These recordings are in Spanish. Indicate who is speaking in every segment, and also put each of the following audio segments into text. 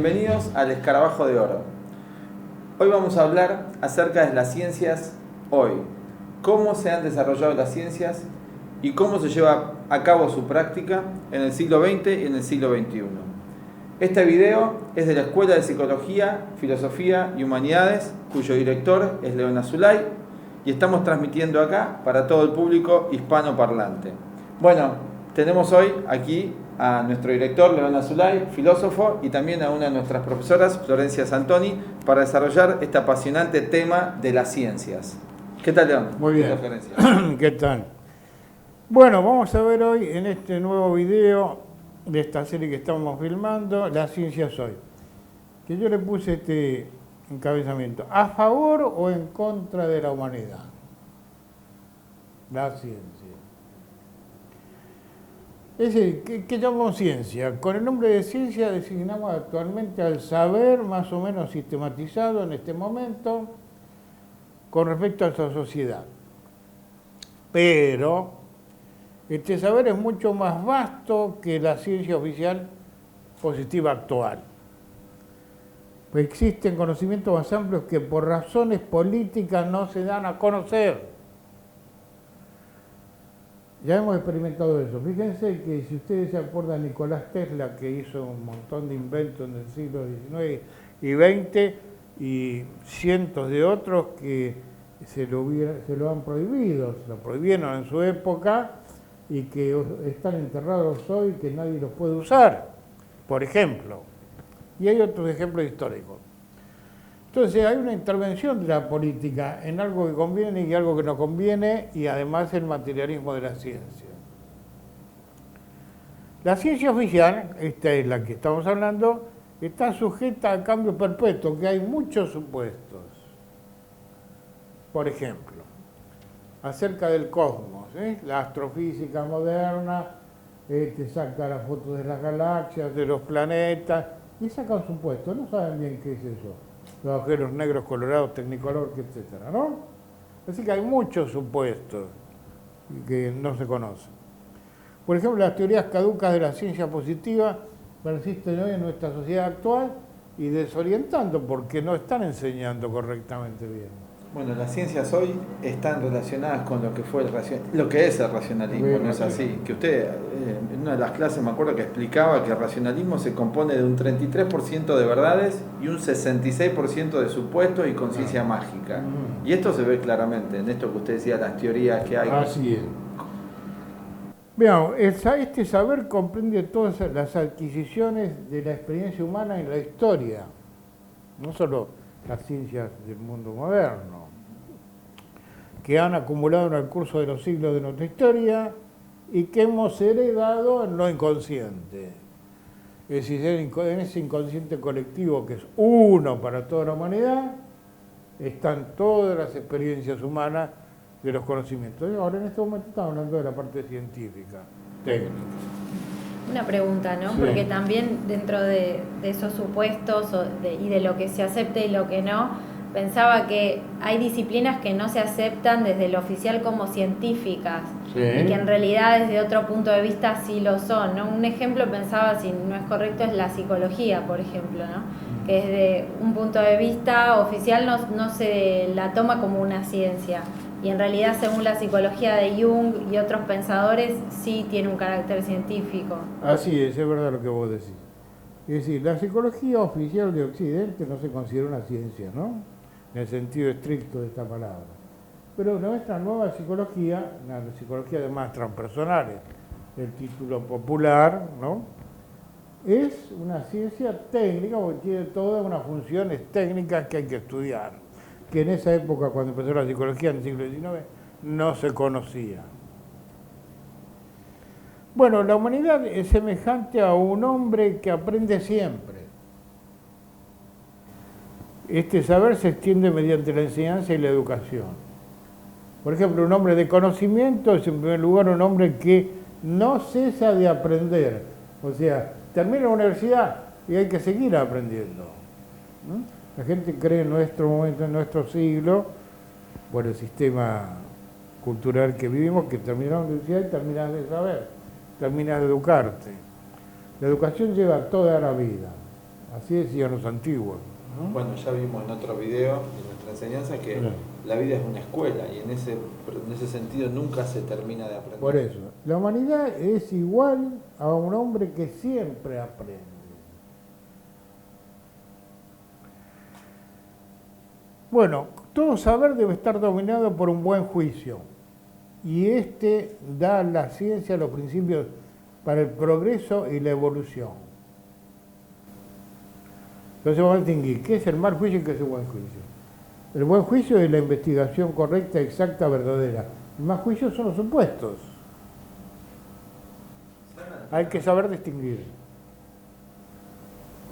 Speaker 1: Bienvenidos al Escarabajo de Oro. Hoy vamos a hablar acerca de las ciencias hoy, cómo se han desarrollado las ciencias y cómo se lleva a cabo su práctica en el siglo XX y en el siglo XXI. Este video es de la Escuela de Psicología, Filosofía y Humanidades, cuyo director es León Azulay, y estamos transmitiendo acá para todo el público hispanoparlante. Bueno, tenemos hoy aquí a nuestro director León Azulay, filósofo, y también a una de nuestras profesoras, Florencia Santoni, para desarrollar este apasionante tema de las ciencias. ¿Qué tal, León?
Speaker 2: Muy bien.
Speaker 1: ¿Qué tal, Florencia?
Speaker 2: ¿Qué tal? Bueno, vamos a ver hoy en este nuevo video de esta serie que estamos filmando, las ciencias hoy. Que yo le puse este encabezamiento: ¿a favor o en contra de la humanidad? La ciencia. Es decir, ¿qué llamamos ciencia? Con el nombre de ciencia designamos actualmente al saber más o menos sistematizado en este momento con respecto a esta sociedad. Pero este saber es mucho más vasto que la ciencia oficial positiva actual. Pues existen conocimientos más amplios que por razones políticas no se dan a conocer. Ya hemos experimentado eso. Fíjense que si ustedes se acuerdan, Nicolás Tesla, que hizo un montón de inventos en el siglo XIX y XX, y cientos de otros que se lo han prohibido, se lo prohibieron en su época y que están enterrados hoy, que nadie los puede usar, por ejemplo. Y hay otros ejemplos históricos. Entonces hay una intervención de la política en algo que conviene y algo que no conviene, y además el materialismo de la ciencia. La ciencia oficial, esta es la que estamos hablando, está sujeta a cambio perpetuo, que hay muchos supuestos. Por ejemplo, acerca del cosmos, la astrofísica moderna te saca las fotos de las galaxias, de los planetas, y saca un supuesto, no saben bien qué es eso. Los agujeros negros colorados, tecnicolor, etcétera, ¿no? Así que hay muchos supuestos que no se conocen. Por ejemplo, las teorías caducas de la ciencia positiva persisten hoy en nuestra sociedad actual y desorientando porque no están enseñando correctamente bien.
Speaker 1: Bueno, las ciencias hoy están relacionadas con lo que fue lo que es el racionalismo,
Speaker 2: Bien,
Speaker 1: ¿no es así? Que usted en una de las clases me acuerdo que explicaba que el racionalismo se compone de un 33% de verdades y un 66% de supuestos y conciencia mágica. Y esto se ve claramente en esto que usted decía, las teorías que hay.
Speaker 2: Así es. Veamos, este saber comprende todas las adquisiciones de la experiencia humana en la historia, no solo las ciencias del mundo moderno, que han acumulado en el curso de los siglos de nuestra historia y que hemos heredado en lo inconsciente. Es decir, en ese inconsciente colectivo que es uno para toda la humanidad, están todas las experiencias humanas de los conocimientos. Y ahora en este momento estamos hablando de la parte científica, técnica.
Speaker 3: Una pregunta, ¿no?
Speaker 2: Sí.
Speaker 3: Porque también dentro de esos supuestos y de lo que se acepta y lo que no, pensaba que hay disciplinas que no se aceptan desde lo oficial como científicas,
Speaker 2: Sí.
Speaker 3: y que en realidad desde otro punto de vista sí lo son, ¿no? Un ejemplo, pensaba, si no es correcto, es la psicología, por ejemplo, ¿no? Que desde un punto de vista oficial no se la toma como una ciencia, y en realidad, según la psicología de Jung y otros pensadores, sí tiene un carácter científico.
Speaker 2: Así es verdad lo que vos decís. Es decir, la psicología oficial de Occidente no se considera una ciencia, ¿no? En el sentido estricto de esta palabra. Pero nuestra nueva psicología, la psicología además transpersonales, el título popular, ¿no? Es una ciencia técnica porque tiene todas unas funciones técnicas que hay que estudiar, que en esa época, cuando empezó la psicología en el siglo XIX, no se conocía. Bueno, la humanidad es semejante a un hombre que aprende siempre. Este saber se extiende mediante la enseñanza y la educación. Por ejemplo, un hombre de conocimiento es en primer lugar un hombre que no cesa de aprender. O sea, termina la universidad y hay que seguir aprendiendo, ¿no? La gente cree en nuestro momento, en nuestro siglo, por el sistema cultural que vivimos, que terminas la universidad y terminas de saber, terminas de educarte. La educación lleva toda la vida. Así decían los antiguos, ¿no?
Speaker 1: Bueno, ya vimos en otro video, en nuestra enseñanza, que
Speaker 2: Claro.
Speaker 1: la vida es una escuela y en ese sentido nunca se termina de aprender.
Speaker 2: Por eso, la humanidad es igual a un hombre que siempre aprende. Bueno, todo saber debe estar dominado por un buen juicio. Y este da a la ciencia los principios para el progreso y la evolución. Entonces vamos a distinguir qué es el mal juicio y qué es el buen juicio. El buen juicio es la investigación correcta, exacta, verdadera. El mal juicio son los supuestos. Hay que saber distinguir.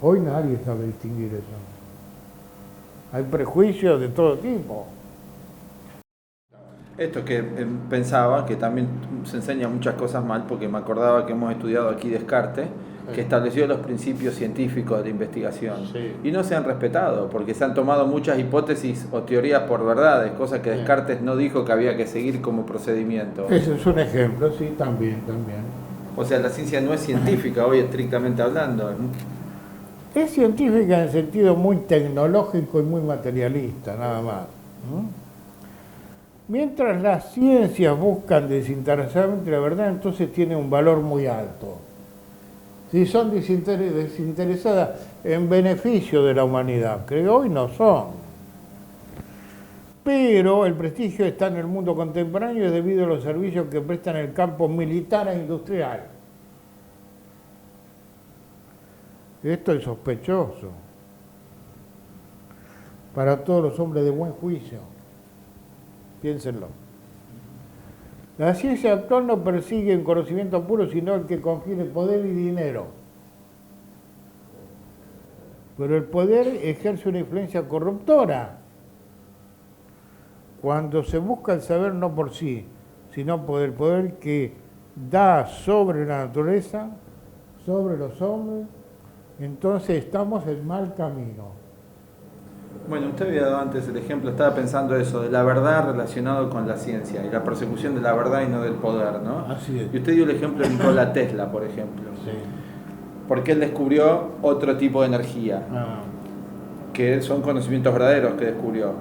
Speaker 2: Hoy nadie sabe distinguir eso. Hay prejuicios de todo tipo.
Speaker 1: Esto que pensaba, que también se enseña muchas cosas mal, porque me acordaba que hemos estudiado aquí Descartes, que estableció los principios científicos de la investigación.
Speaker 2: Sí.
Speaker 1: Y no se han respetado, porque se han tomado muchas hipótesis o teorías por verdades, cosas que Descartes no dijo que había que seguir como procedimiento.
Speaker 2: Ese es un ejemplo, sí, también.
Speaker 1: O sea, la ciencia no es científica hoy estrictamente hablando.
Speaker 2: Es científica en el sentido muy tecnológico y muy materialista, nada más. ¿Mm? Mientras las ciencias buscan desinteresadamente la verdad, entonces tiene un valor muy alto. Si son desinteresadas en beneficio de la humanidad, que hoy no son. Pero el prestigio está en el mundo contemporáneo debido a los servicios que prestan en el campo militar e industrial. Esto es sospechoso para todos los hombres de buen juicio. Piénsenlo. La ciencia actual no persigue un conocimiento puro, sino el que confiere poder y dinero. Pero el poder ejerce una influencia corruptora. Cuando se busca el saber no por sí, sino por el poder que da sobre la naturaleza, sobre los hombres, entonces estamos en mal camino.
Speaker 1: Bueno, usted había dado antes el ejemplo, estaba pensando eso, de la verdad relacionado con la ciencia y la persecución de la verdad y no del poder, ¿no?
Speaker 2: Así es.
Speaker 1: Y usted dio el ejemplo de Nikola Tesla, por ejemplo.
Speaker 2: Sí.
Speaker 1: Porque él descubrió otro tipo de energía, que son conocimientos verdaderos que descubrió.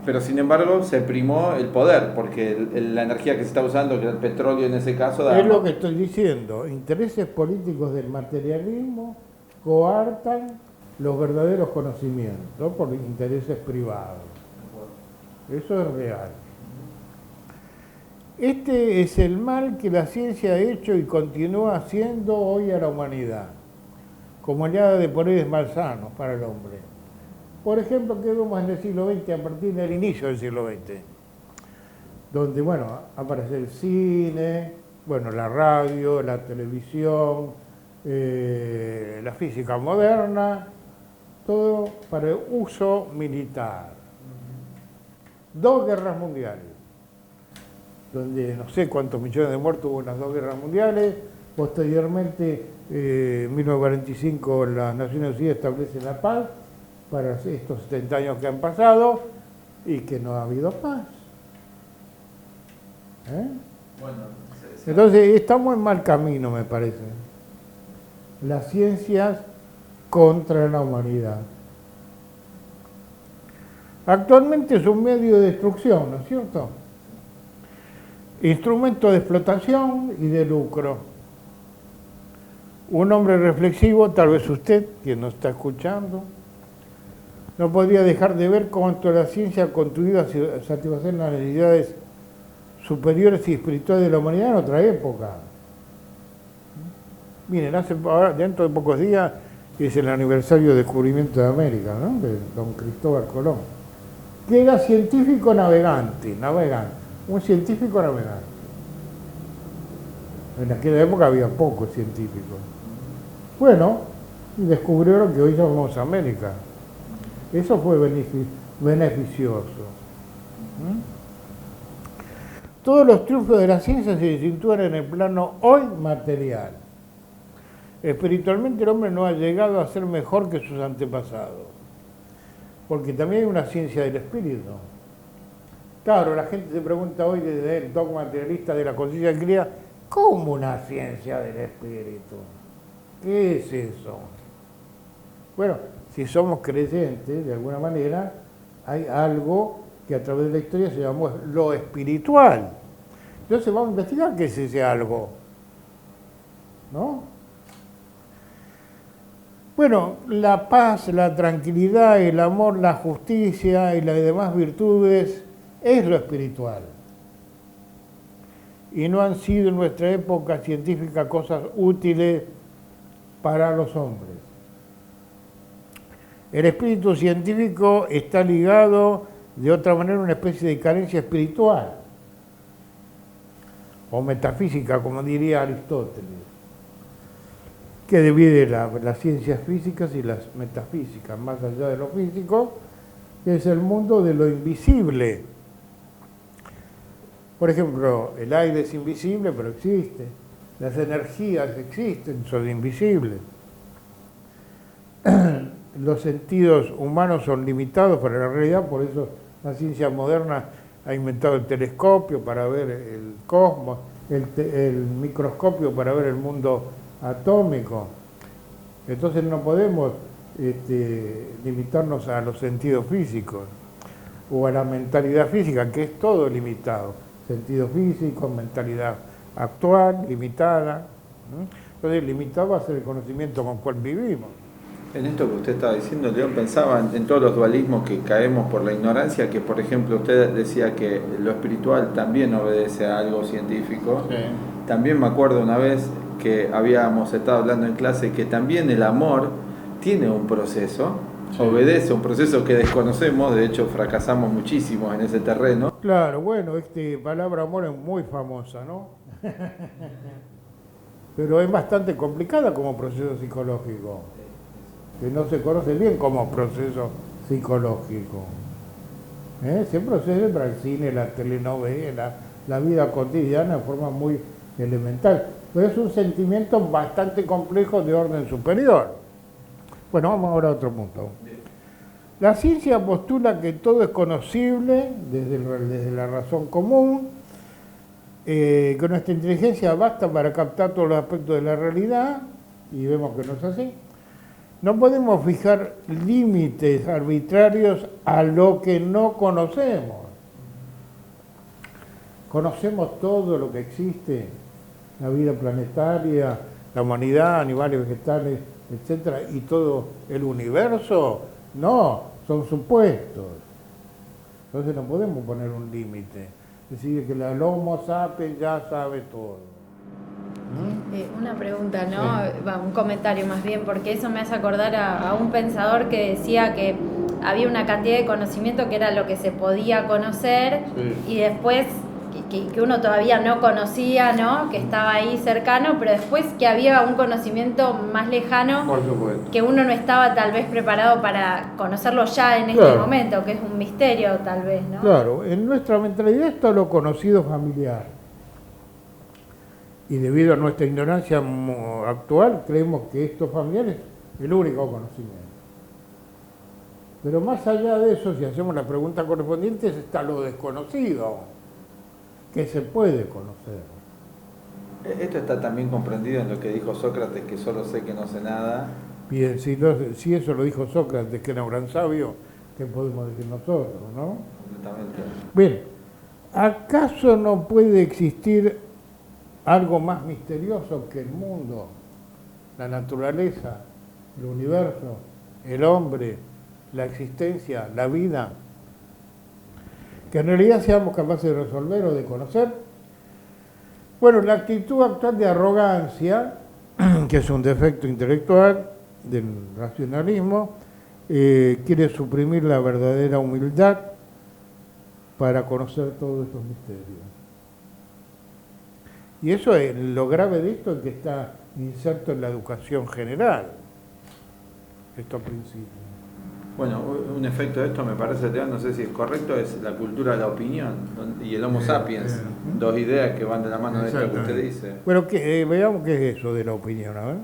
Speaker 1: Pero sin embargo se primó el poder, porque la energía que se está usando, que era el petróleo en ese caso, da...
Speaker 2: Es lo que estoy diciendo. Intereses políticos del materialismo coartan los verdaderos conocimientos por intereses privados. Eso es real. Este es el mal que la ciencia ha hecho y continúa haciendo hoy a la humanidad, como aliada de poderes malsanos para el hombre. Por ejemplo, que vemos en el siglo XX, a partir del inicio del siglo XX, donde, bueno, aparece el cine, bueno, la radio, la televisión, la física moderna, todo para el uso militar. 2 guerras mundiales, donde no sé cuántos millones de muertos hubo en las 2 guerras mundiales. Posteriormente, en 1945, las Naciones Unidas establecen la paz para estos 70 años que han pasado y que no ha habido paz. Entonces, estamos en mal camino, me parece. Las ciencias contra la humanidad. Actualmente es un medio de destrucción, ¿no es cierto? Instrumento de explotación y de lucro. Un hombre reflexivo, tal vez usted, quien nos está escuchando, no podría dejar de ver cuánto la ciencia ha contribuido a satisfacer las necesidades superiores y espirituales de la humanidad en otra época. Miren, ahora, dentro de pocos días es el aniversario del descubrimiento de América, ¿no? De don Cristóbal Colón, que era científico navegante, un científico navegante. En aquella época había pocos científicos. Bueno, y descubrieron que hoy llamamos América. Eso fue beneficioso. Todos los triunfos de la ciencia se sitúan en el plano hoy material. Espiritualmente el hombre no ha llegado a ser mejor que sus antepasados, porque también hay una ciencia del espíritu. Claro, la gente se pregunta hoy desde el dogma materialista de la conciencia griega, ¿cómo una ciencia del espíritu? ¿Qué es eso? Bueno, si somos creyentes, de alguna manera, hay algo que a través de la historia se llamó lo espiritual. Entonces vamos a investigar qué es ese algo, ¿no? Bueno, la paz, la tranquilidad, el amor, la justicia y las demás virtudes es lo espiritual. Y no han sido en nuestra época científica cosas útiles para los hombres. El espíritu científico está ligado de otra manera a una especie de carencia espiritual o metafísica, como diría Aristóteles, que divide las ciencias físicas y las metafísicas, más allá de lo físico, que es el mundo de lo invisible. Por ejemplo, el aire es invisible, pero existe. Las energías existen, son invisibles. Los sentidos humanos son limitados para la realidad, por eso la ciencia moderna ha inventado el telescopio para ver el cosmos, el microscopio para ver el mundo atómico. Entonces no podemos limitarnos a los sentidos físicos o a la mentalidad física, que es todo limitado. Sentido físico, mentalidad actual, limitada. Entonces limitado va a ser el conocimiento con el cual vivimos.
Speaker 1: En esto que usted estaba diciendo, León, pensaba en todos los dualismos que caemos por la ignorancia, que por ejemplo usted decía que lo espiritual también obedece a algo científico. Sí. También me acuerdo una vez que habíamos estado hablando en clase que también el amor tiene un proceso, sí. Obedece a un proceso que desconocemos, de hecho fracasamos muchísimo en ese terreno.
Speaker 2: Claro, bueno, palabra amor es muy famosa, ¿no? Pero es bastante complicada como proceso psicológico, que no se conoce bien como proceso psicológico. Se procede para el cine, la telenovela, la vida cotidiana de forma muy elemental, pero es un sentimiento bastante complejo de orden superior. Bueno, vamos ahora a otro punto. La ciencia postula que todo es conocible desde la razón común, que nuestra inteligencia basta para captar todos los aspectos de la realidad, y vemos que no es así. No podemos fijar límites arbitrarios a lo que no conocemos. Conocemos todo lo que existe, la vida planetaria, la humanidad, animales, vegetales, etcétera, y todo el universo. No, son supuestos. Entonces no podemos poner un límite. Decir que el Homo sapiens ya sabe todo.
Speaker 3: Una pregunta, ¿no? Sí. Un comentario más bien, porque eso me hace acordar a un pensador que decía que había una cantidad de conocimiento que era lo que se podía conocer, sí. Y después que uno todavía no conocía, ¿no? Que estaba ahí cercano, pero después que había un conocimiento más lejano, por supuesto, que uno no estaba tal vez preparado para conocerlo ya en este momento, que es un misterio tal vez, ¿no?
Speaker 2: Claro, en nuestra mentalidad está lo conocido familiar. Y debido a nuestra ignorancia actual, creemos que esto familiar es el único conocimiento. Pero más allá de eso, si hacemos las preguntas correspondientes, está lo desconocido, que se puede conocer.
Speaker 1: Esto está también comprendido en lo que dijo Sócrates, que solo sé que no sé nada.
Speaker 2: Bien, si eso lo dijo Sócrates, que era un gran sabio, ¿qué podemos decir nosotros, no?
Speaker 1: Completamente.
Speaker 2: Bien, ¿acaso no puede existir algo más misterioso que el mundo, la naturaleza, el universo, el hombre, la existencia, la vida, que en realidad seamos capaces de resolver o de conocer? Bueno, la actitud actual de arrogancia, que es un defecto intelectual del racionalismo, quiere suprimir la verdadera humildad para conocer todos estos misterios. Y eso es lo grave de esto, es que está inserto en la educación general, estos principios.
Speaker 1: Bueno, un efecto de esto me parece, no sé si es correcto, es la cultura de la opinión y el Homo sapiens, dos ideas que van de la mano de esto que usted dice.
Speaker 2: Bueno, veamos qué es eso de la opinión, a ver.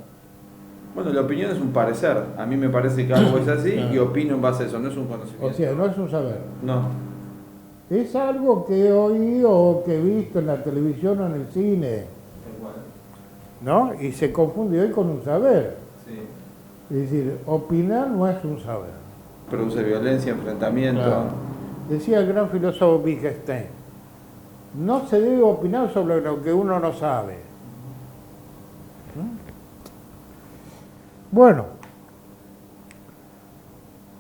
Speaker 1: Bueno, la opinión es un parecer, a mí me parece que algo es así y opino en base a eso, no es un conocimiento.
Speaker 2: O sea, no es un saber.
Speaker 1: No.
Speaker 2: Es algo que he oído o que he visto en la televisión o en el cine, ¿no? Y se confunde hoy con un saber.
Speaker 1: Sí.
Speaker 2: Es decir, opinar no es un saber.
Speaker 1: Produce violencia, enfrentamiento.
Speaker 2: Claro. Decía el gran filósofo Wittgenstein, no se debe opinar sobre lo que uno no sabe. Bueno,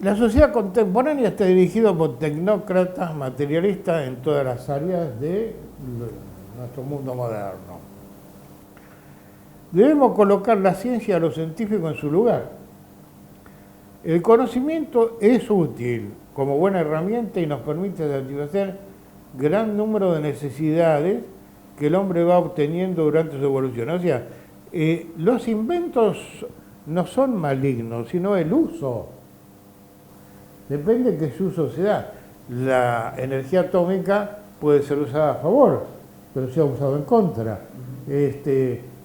Speaker 2: la sociedad contemporánea está dirigida por tecnócratas materialistas en todas las áreas de nuestro mundo moderno. Debemos colocar la ciencia a lo científico en su lugar. El conocimiento es útil como buena herramienta y nos permite satisfacer gran número de necesidades que el hombre va obteniendo durante su evolución. O sea, los inventos no son malignos, sino el uso. Depende de qué uso se da. La energía atómica puede ser usada a favor, pero se ha usado en contra.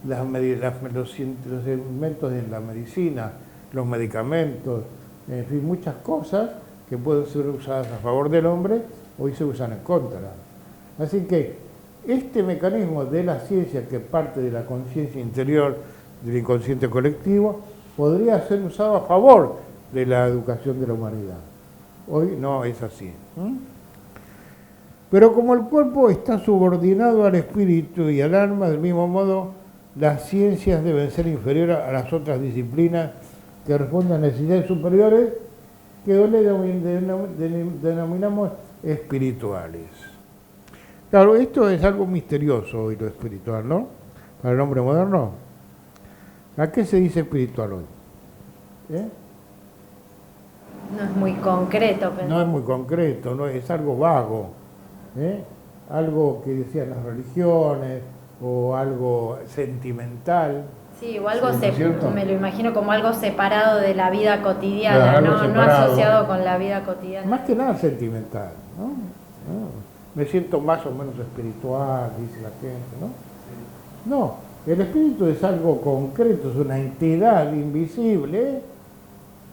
Speaker 2: Los inventos de la medicina, los medicamentos, en fin, muchas cosas que pueden ser usadas a favor del hombre, hoy se usan en contra. Así que este mecanismo de la ciencia, que parte de la conciencia interior del inconsciente colectivo, podría ser usado a favor de la educación de la humanidad. Hoy no es así. Pero como el cuerpo está subordinado al espíritu y al alma, del mismo modo, las ciencias deben ser inferiores a las otras disciplinas que responden a necesidades superiores que hoy denominamos espirituales. Claro, esto es algo misterioso hoy, lo espiritual, ¿no? Para el hombre moderno. ¿A qué se dice espiritual hoy?
Speaker 3: No es muy concreto.
Speaker 2: No es muy concreto, no, es algo vago. Algo que decían las religiones o algo sentimental.
Speaker 3: Sí, o algo
Speaker 2: ¿no
Speaker 3: me lo imagino como algo separado de la vida cotidiana,
Speaker 2: claro,
Speaker 3: no asociado con la vida cotidiana.
Speaker 2: Más que nada sentimental, ¿no? Me siento más o menos espiritual, dice la gente, ¿no? No, el espíritu es algo concreto, es una entidad invisible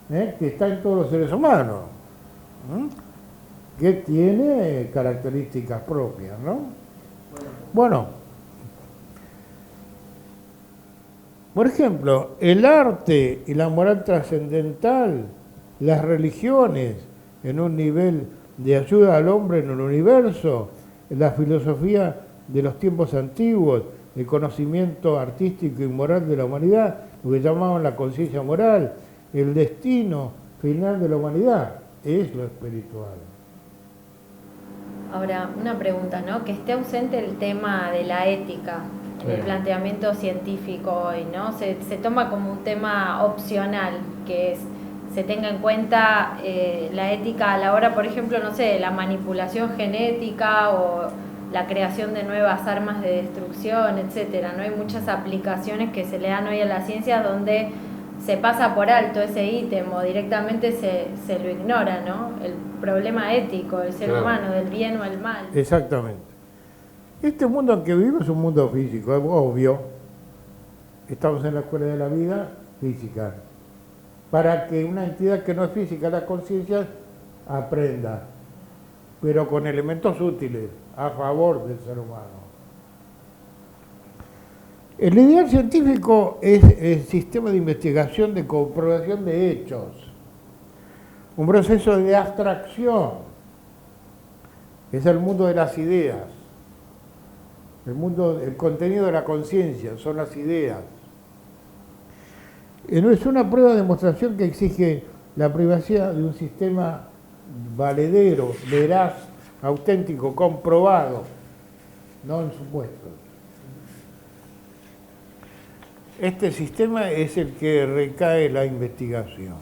Speaker 2: que está en todos los seres humanos, que tiene características propias, ¿no? Bueno, por ejemplo, el arte y la moral trascendental, las religiones en un nivel de ayuda al hombre en el universo, la filosofía de los tiempos antiguos, el conocimiento artístico y moral de la humanidad, lo que llamaban la conciencia moral, el destino final de la humanidad, es lo espiritual.
Speaker 3: Ahora, una pregunta, ¿no? Que esté ausente el tema de la ética en el planteamiento científico hoy, ¿no? Se toma como un tema opcional, que es se tenga en cuenta la ética a la hora, por ejemplo, no sé, la manipulación genética o la creación de nuevas armas de destrucción, etcétera, ¿no? Hay muchas aplicaciones que se le dan hoy a la ciencia donde se pasa por alto ese ítem o directamente se lo ignora, ¿no? El problema ético del ser humano, del bien o el mal.
Speaker 2: Exactamente. Este mundo en que vivimos es un mundo físico, es obvio. Estamos en la escuela de la vida física. Para que una entidad que no es física, la conciencia, aprenda, pero con elementos útiles, a favor del ser humano. El ideal científico es el sistema de investigación, de comprobación de hechos, un proceso de abstracción, es el mundo de las ideas, el contenido de la conciencia, son las ideas. Es una prueba de demostración que exige la privacidad de un sistema valedero, veraz, auténtico, comprobado, no en supuestos. Este sistema es el que recae la investigación.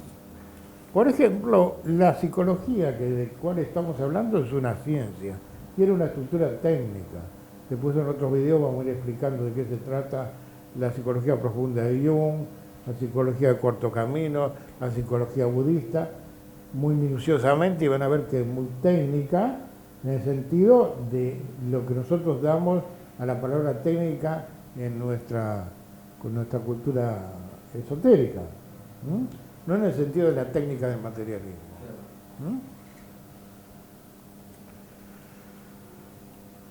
Speaker 2: Por ejemplo, la psicología del cual estamos hablando es una ciencia, tiene una estructura técnica. Después en otros videos vamos a ir explicando de qué se trata la psicología profunda de Jung, la psicología de cuarto camino, la psicología budista, muy minuciosamente, y van a ver que es muy técnica en el sentido de lo que nosotros damos a la palabra técnica con nuestra cultura esotérica, no en el sentido de la técnica del materialismo.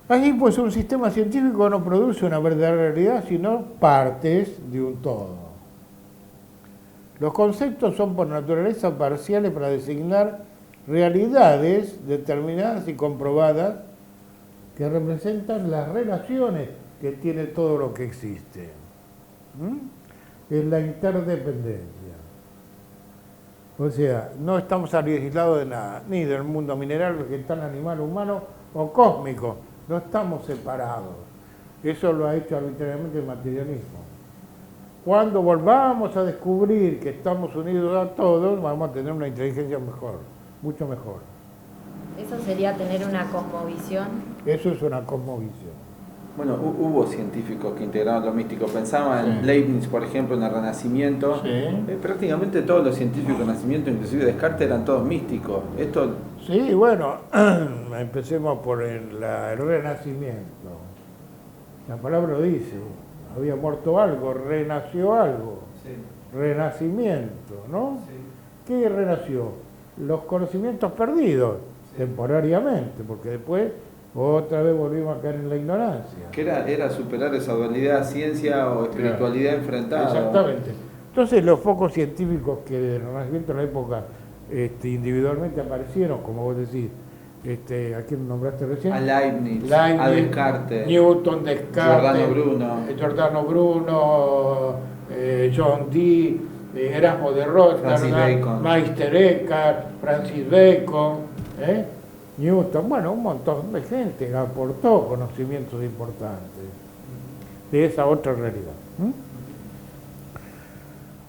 Speaker 2: Así pues, un sistema científico no produce una verdadera realidad, sino partes de un todo. Los conceptos son por naturaleza parciales para designar realidades determinadas y comprobadas que representan las relaciones que tiene todo lo que existe. Es la interdependencia. O sea, no estamos aislados de nada, ni del mundo mineral, vegetal, animal, humano o cósmico. No estamos separados. Eso lo ha hecho arbitrariamente el materialismo. Cuando volvamos a descubrir que estamos unidos a todos, vamos a tener una inteligencia mejor, mucho mejor.
Speaker 3: ¿Eso sería tener una cosmovisión?
Speaker 2: Eso es una cosmovisión.
Speaker 1: Bueno, hubo científicos que integraron lo místico. Pensaba en Leibniz, por ejemplo, en el Renacimiento. Prácticamente todos los científicos del Renacimiento, inclusive Descartes, eran todos místicos.
Speaker 2: Sí, bueno, empecemos por el Renacimiento. La palabra lo dice, había muerto algo, renació algo. Sí. Renacimiento, ¿no? Sí. ¿Qué renació? Los conocimientos perdidos, temporariamente, porque después otra vez volvimos a caer en la ignorancia.
Speaker 1: Que era superar esa dualidad, ciencia o espiritualidad enfrentada.
Speaker 2: Exactamente. Entonces los focos científicos que del Renacimiento en la época individualmente aparecieron, como vos decís, ¿a quién nombraste recién?
Speaker 1: A Leibniz, a Descartes,
Speaker 2: Newton, Descartes,
Speaker 1: Giordano
Speaker 2: Bruno, John Dee, Erasmo de Rotterdam, Meister Eckhart, Francis Bacon, Newton, bueno, un montón de gente aportó conocimientos importantes de esa otra realidad.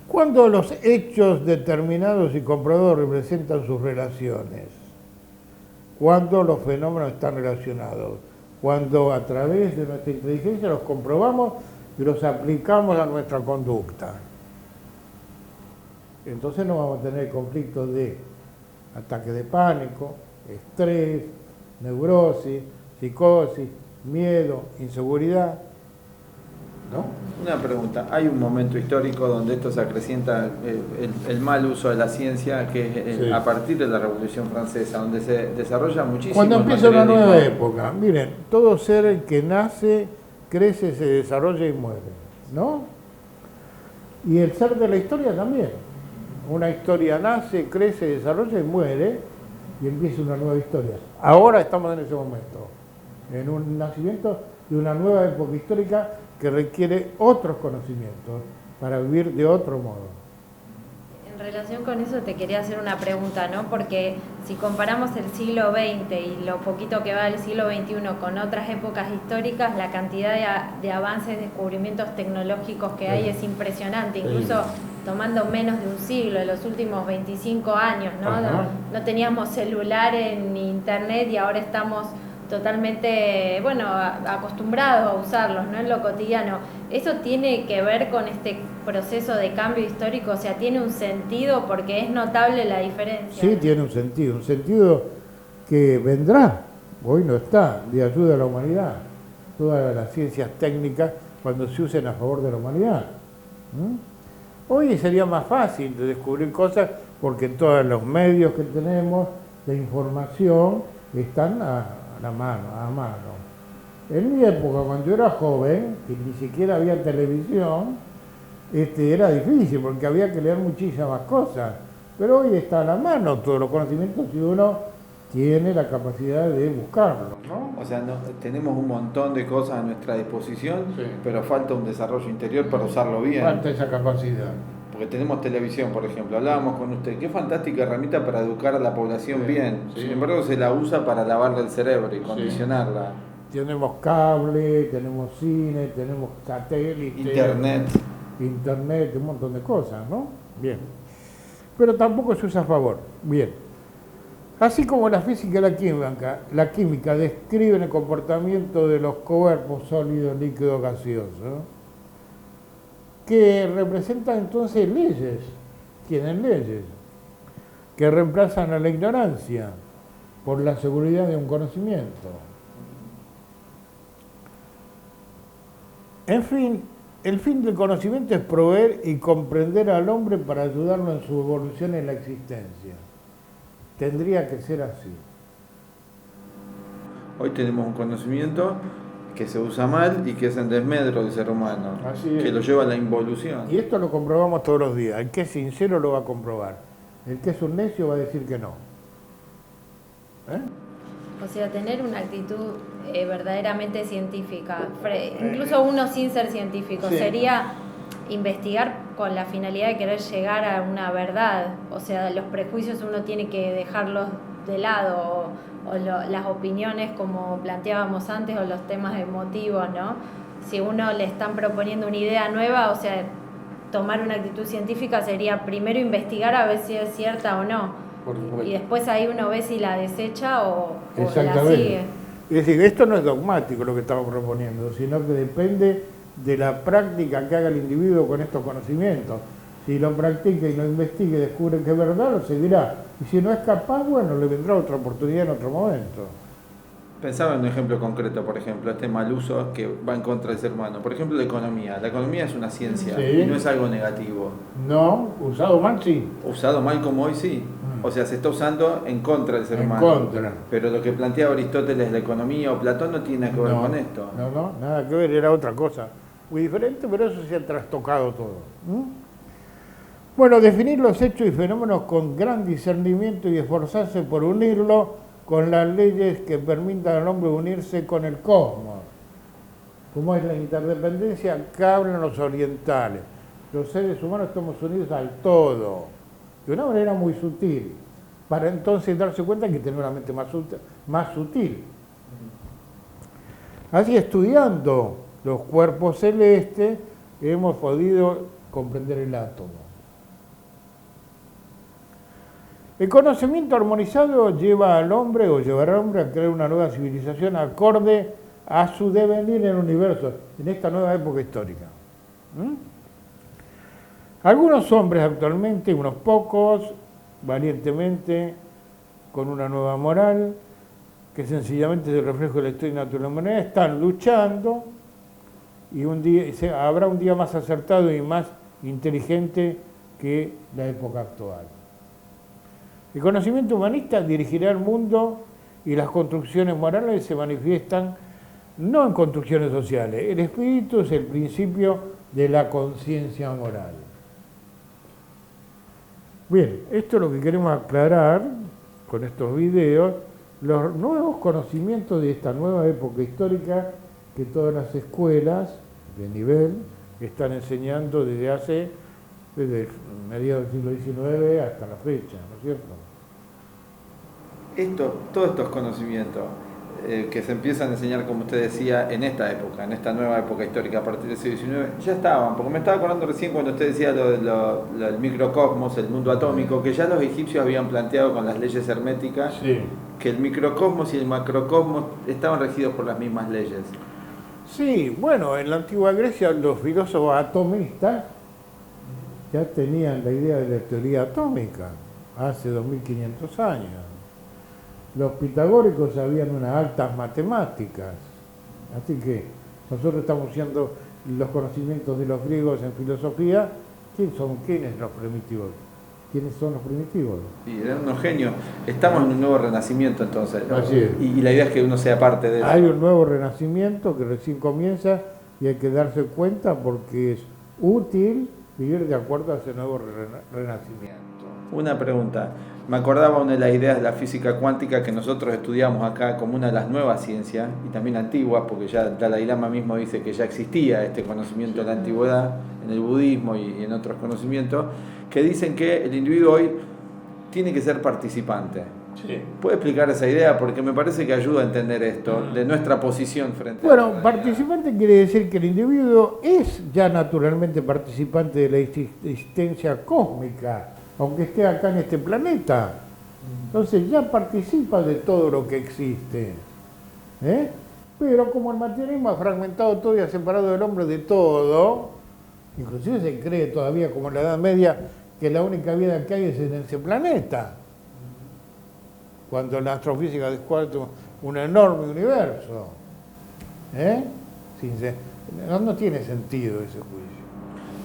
Speaker 2: Cuando los hechos determinados y comprobados representan sus relaciones, cuando los fenómenos están relacionados, cuando a través de nuestra inteligencia los comprobamos y los aplicamos a nuestra conducta. Entonces no vamos a tener conflictos de ataque de pánico, estrés, neurosis, psicosis, miedo, inseguridad. ¿No?
Speaker 1: Una pregunta, hay un momento histórico donde esto se acrecienta el mal uso de la ciencia, que es a partir de la Revolución Francesa, donde se desarrolla muchísimo.
Speaker 2: Cuando empieza una nueva época, miren, todo ser que nace, crece, se desarrolla y muere, ¿no? Y el ser de la historia también. Una historia nace, crece, desarrolla y muere, y empieza una nueva historia. Ahora estamos en ese momento, en un nacimiento de una nueva época histórica que requiere otros conocimientos para vivir de otro modo.
Speaker 3: En relación con eso te quería hacer una pregunta, ¿no? Porque si comparamos el siglo XX y lo poquito que va del siglo XXI con otras épocas históricas, la cantidad de avances, descubrimientos tecnológicos que hay es impresionante, incluso tomando menos de un siglo, en los últimos 25 años, ¿no? No teníamos celular ni internet y ahora estamos totalmente, acostumbrados a usarlos, ¿no? En lo cotidiano. ¿Eso tiene que ver con este proceso de cambio histórico? O sea, ¿tiene un sentido? Porque es notable la diferencia.
Speaker 2: Sí, tiene un sentido que vendrá, hoy no está, de ayuda a la humanidad. Todas las ciencias técnicas cuando se usen a favor de la humanidad. Hoy sería más fácil de descubrir cosas porque todos los medios que tenemos de información están a mano. En mi época, cuando yo era joven, que ni siquiera había televisión, era difícil porque había que leer muchísimas cosas. Pero hoy está a la mano todos los conocimientos si uno tiene la capacidad de buscarlos, ¿no?
Speaker 1: O sea, tenemos un montón de cosas a nuestra disposición, pero falta un desarrollo interior para usarlo bien.
Speaker 2: Falta esa capacidad.
Speaker 1: Porque tenemos televisión, por ejemplo, hablábamos con usted, qué fantástica herramienta para educar a la población bien. Sin embargo, se la usa para lavarle el cerebro y condicionarla.
Speaker 2: Tenemos cable, tenemos cine, tenemos satélite, internet, un montón de cosas, ¿no? Bien. Pero tampoco se usa a favor. Bien. Así como la física y la química describen el comportamiento de los cuerpos sólidos, líquidos, gaseosos, que representan entonces leyes, tienen leyes, que reemplazan a la ignorancia por la seguridad de un conocimiento. En fin, el fin del conocimiento es proveer y comprender al hombre para ayudarlo en su evolución en la existencia. Tendría que ser así.
Speaker 1: Hoy tenemos un conocimiento que se usa mal y que es en desmedro del ser humano,
Speaker 2: Así es.
Speaker 1: que lo lleva a la involución.
Speaker 2: Y esto lo comprobamos todos los días. El que es sincero lo va a comprobar. El que es un necio va a decir que no. ¿Eh?
Speaker 3: O sea, tener una actitud verdaderamente científica, incluso uno sin ser científico,
Speaker 2: Sí.
Speaker 3: sería investigar con la finalidad de querer llegar a una verdad. O sea, los prejuicios uno tiene que dejarlos de lado, las opiniones como planteábamos antes, o los temas emotivos, ¿no? Si uno le están proponiendo una idea nueva, o sea, tomar una actitud científica sería primero investigar a ver si es cierta o no. Y después ahí uno ve si la desecha o la sigue.
Speaker 2: Es decir, esto no es dogmático lo que estamos proponiendo, sino que depende de la práctica que haga el individuo con estos conocimientos. Si lo practica y lo investiga y descubre que es verdad, lo seguirá. Y si no es capaz, bueno, le vendrá otra oportunidad en otro momento.
Speaker 1: Pensaba en un ejemplo concreto, por ejemplo, este mal uso que va en contra del ser humano. Por ejemplo, la economía. La economía es una ciencia
Speaker 2: Sí.
Speaker 1: y no es algo negativo.
Speaker 2: No, usado mal sí.
Speaker 1: Usado mal como hoy, sí. O sea, se está usando en contra del ser
Speaker 2: En
Speaker 1: humano.
Speaker 2: contra.
Speaker 1: Pero lo que planteaba Aristóteles, la economía o Platón, no tiene nada que ver con esto.
Speaker 2: No, nada que ver, era otra cosa. Muy diferente, pero eso se ha trastocado todo. Bueno, definir los hechos y fenómenos con gran discernimiento y esforzarse por unirlo con las leyes que permitan al hombre unirse con el cosmos. Como es la interdependencia, que hablan los orientales. Los seres humanos estamos unidos al todo, de una manera muy sutil, para entonces darse cuenta que tenemos una mente más sutil. Así, estudiando los cuerpos celestes, hemos podido comprender el átomo. El conocimiento armonizado lleva al hombre o llevará al hombre a crear una nueva civilización acorde a su devenir en el universo, en esta nueva época histórica. Algunos hombres actualmente, unos pocos, valientemente, con una nueva moral, que sencillamente es el reflejo de la historia natural de la humanidad, están luchando y habrá un día más acertado y más inteligente que la época actual. El conocimiento humanista dirigirá el mundo y las construcciones morales se manifiestan no en construcciones sociales. El espíritu es el principio de la conciencia moral. Bien, esto es lo que queremos aclarar con estos videos, los nuevos conocimientos de esta nueva época histórica que todas las escuelas de nivel están enseñando desde mediados del siglo XIX hasta la fecha, ¿no es cierto?
Speaker 1: Todos estos conocimientos que se empiezan a enseñar, como usted decía, en esta época, en esta nueva época histórica a partir del siglo XIX, ya estaban, porque me estaba acordando recién cuando usted decía lo del microcosmos, el mundo atómico, que ya los egipcios habían planteado con las leyes herméticas,
Speaker 2: Sí.
Speaker 1: que el microcosmos y el macrocosmos estaban regidos por las mismas leyes.
Speaker 2: Sí, bueno, en la antigua Grecia los filósofos atomistas ya tenían la idea de la teoría atómica hace 2500 años. Los pitagóricos sabían unas altas matemáticas, así que nosotros estamos usando los conocimientos de los griegos en filosofía. ¿Quiénes son los primitivos? ¿Quiénes son los primitivos?
Speaker 1: Y eran unos genios. Estamos en un nuevo renacimiento entonces.
Speaker 2: Así es.
Speaker 1: Y la idea es que uno sea parte de eso.
Speaker 2: Hay un nuevo renacimiento que recién comienza y hay que darse cuenta porque es útil vivir de acuerdo a ese nuevo renacimiento.
Speaker 1: Una pregunta. Me acordaba una de las ideas de la física cuántica que nosotros estudiamos acá como una de las nuevas ciencias y también antiguas, porque ya Dalai Lama mismo dice que ya existía este conocimiento en la antigüedad, en el budismo y en otros conocimientos, que dicen que el individuo hoy tiene que ser participante.
Speaker 2: Sí.
Speaker 1: ¿Puede explicar esa idea? Porque me parece que ayuda a entender esto, de nuestra posición frente a la
Speaker 2: Bueno,
Speaker 1: realidad.
Speaker 2: participante quiere decir que el individuo es ya naturalmente participante de la existencia cósmica, aunque esté acá en este planeta. Entonces ya participa de todo lo que existe. Pero como el materialismo ha fragmentado todo y ha separado al hombre de todo, inclusive se cree todavía, como en la Edad Media, que la única vida que hay es en ese planeta, cuando la astrofísica descubre un enorme universo. No tiene sentido ese juicio.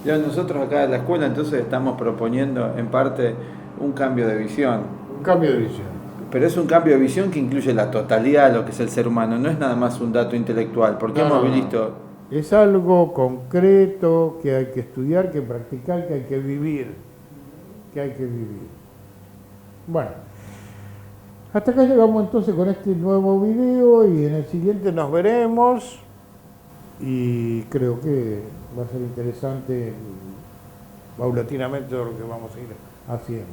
Speaker 1: Ya nosotros acá en la escuela entonces estamos proponiendo en parte un cambio de visión.
Speaker 2: Un cambio de visión.
Speaker 1: Pero es un cambio de visión que incluye la totalidad de lo que es el ser humano, no es nada más un dato intelectual, porque hemos visto...
Speaker 2: Es algo concreto que hay que estudiar, que practicar, que hay que vivir. Bueno, hasta acá llegamos entonces con este nuevo video y en el siguiente nos veremos y creo que va a ser interesante paulatinamente todo lo que vamos a ir haciendo.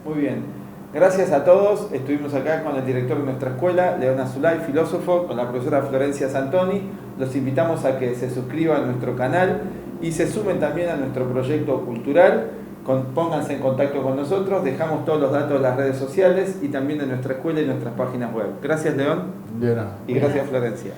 Speaker 1: Muy bien. Gracias a todos. Estuvimos acá con el director de nuestra escuela, León Azulay, filósofo, con la profesora Florencia Santoni. Los invitamos a que se suscriban a nuestro canal y se sumen también a nuestro proyecto cultural. Pónganse en contacto con nosotros. Dejamos todos los datos en las redes sociales y también en nuestra escuela y nuestras páginas web. Gracias, León.
Speaker 2: De nada.
Speaker 1: Y gracias, Florencia.